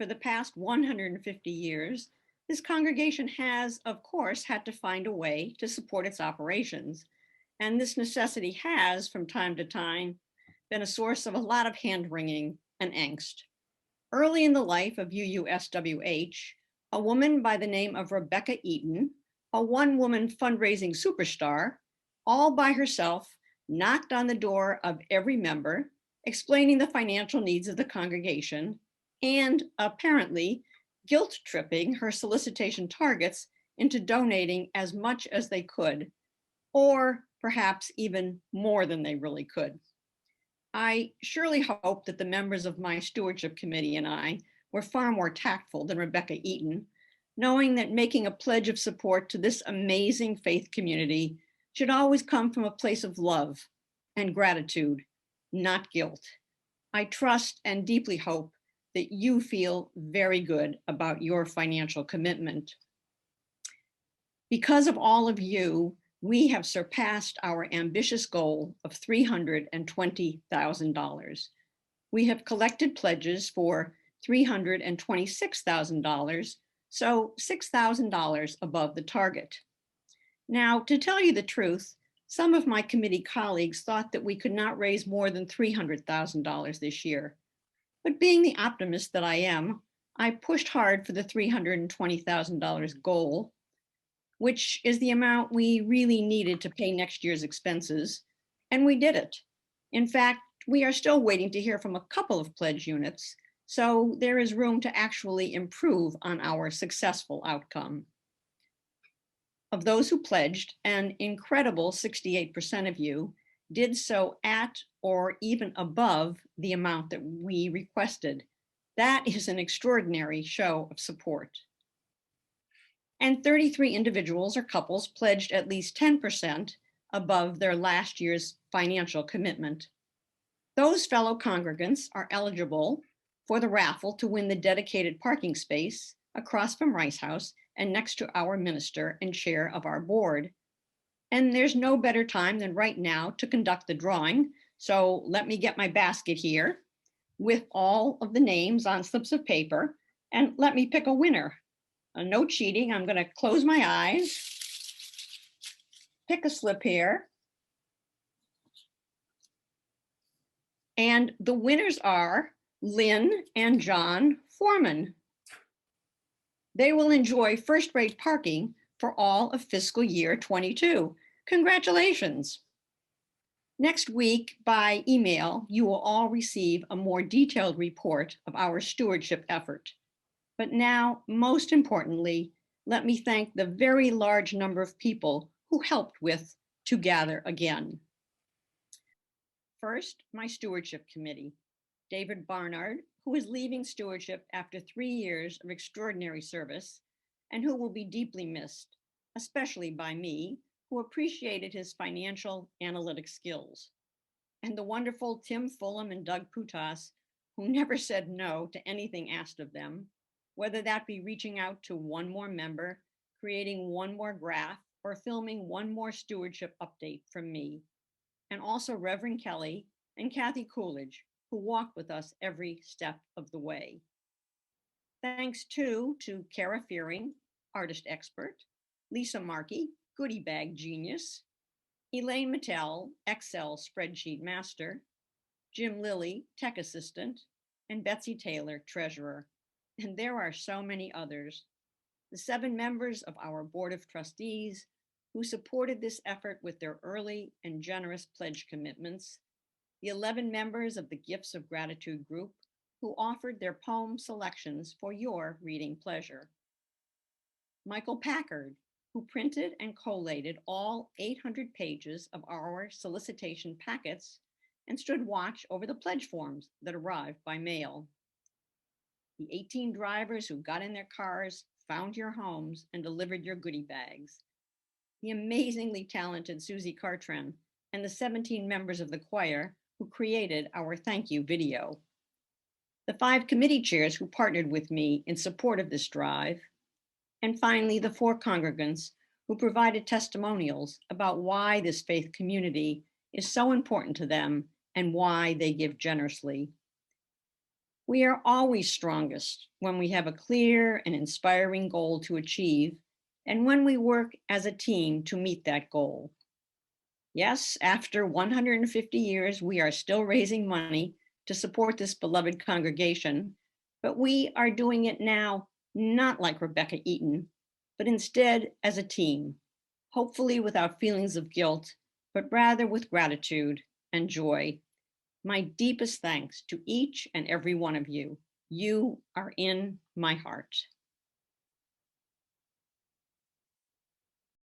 For the past 150 years, this congregation has, of course, had to find a way to support its operations. And this necessity has, from time to time, been a source of a lot of hand-wringing and angst. Early in the life of UUSWH, a woman by the name of Rebecca Eaton, a one-woman fundraising superstar, all by herself, knocked on the door of every member, explaining the financial needs of the congregation, and apparently guilt-tripping her solicitation targets into donating as much as they could, or perhaps even more than they really could. I surely hope that the members of my stewardship committee and I were far more tactful than Rebecca Eaton, knowing that making a pledge of support to this amazing faith community should always come from a place of love and gratitude, not guilt. I trust and deeply hope that you feel very good about your financial commitment. Because of all of you, we have surpassed our ambitious goal of $320,000. We have collected pledges for $326,000, so $6,000 above the target. Now, to tell you the truth, some of my committee colleagues thought that we could not raise more than $300,000 this year. But being the optimist that I am, I pushed hard for the $320,000 goal, which is the amount we really needed to pay next year's expenses, and we did it. In fact, we are still waiting to hear from a couple of pledge units, so there is room to actually improve on our successful outcome. Of those who pledged, an incredible 68% of you did so at or even above the amount that we requested. That is an extraordinary show of support. And 33 individuals or couples pledged at least 10% above their last year's financial commitment. Those fellow congregants are eligible for the raffle to win the dedicated parking space across from Rice House and next to our minister and chair of our board. And there's no better time than right now to conduct the drawing. So let me get my basket here with all of the names on slips of paper and let me pick a winner. No cheating. I'm going to close my eyes, pick a slip here. And the winners are Lynn and John Foreman. They will enjoy first-rate parking for all of fiscal year 22. Congratulations. Next week, by email, you will all receive a more detailed report of our stewardship effort. But now, most importantly, let me thank the very large number of people who helped with To Gather Again. First, my stewardship committee, David Barnard, who is leaving stewardship after 3 years of extraordinary service and who will be deeply missed, especially by me, who appreciated his financial analytic skills. And the wonderful Tim Fulham and Doug Putas, who never said no to anything asked of them, whether that be reaching out to one more member, creating one more graph, or filming one more stewardship update from me. And also Reverend Kelly and Kathy Coolidge, who walked with us every step of the way. Thanks too to Kara Fearing, artist expert, Lisa Markey, goodie bag genius, Elaine Mattel, Excel spreadsheet master, Jim Lilly, tech assistant, and Betsy Taylor, treasurer. And there are so many others. The 7 members of our board of trustees who supported this effort with their early and generous pledge commitments, the 11 members of the Gifts of Gratitude group who offered their poem selections for your reading pleasure, Michael Packard, who printed and collated all 800 pages of our solicitation packets and stood watch over the pledge forms that arrived by mail, the 18 drivers who got in their cars, found your homes, and delivered your goodie bags, the amazingly talented Susie Cartren, and the 17 members of the choir who created our thank you video, the 5 committee chairs who partnered with me in support of this drive, and finally, the 4 congregants who provided testimonials about why this faith community is so important to them and why they give generously. We are always strongest when we have a clear and inspiring goal to achieve, and when we work as a team to meet that goal. Yes, after 150 years, we are still raising money to support this beloved congregation, but we are doing it now not like Rebecca Eaton, but instead as a team, hopefully without feelings of guilt, but rather with gratitude and joy. My deepest thanks to each and every one of you. You are in my heart.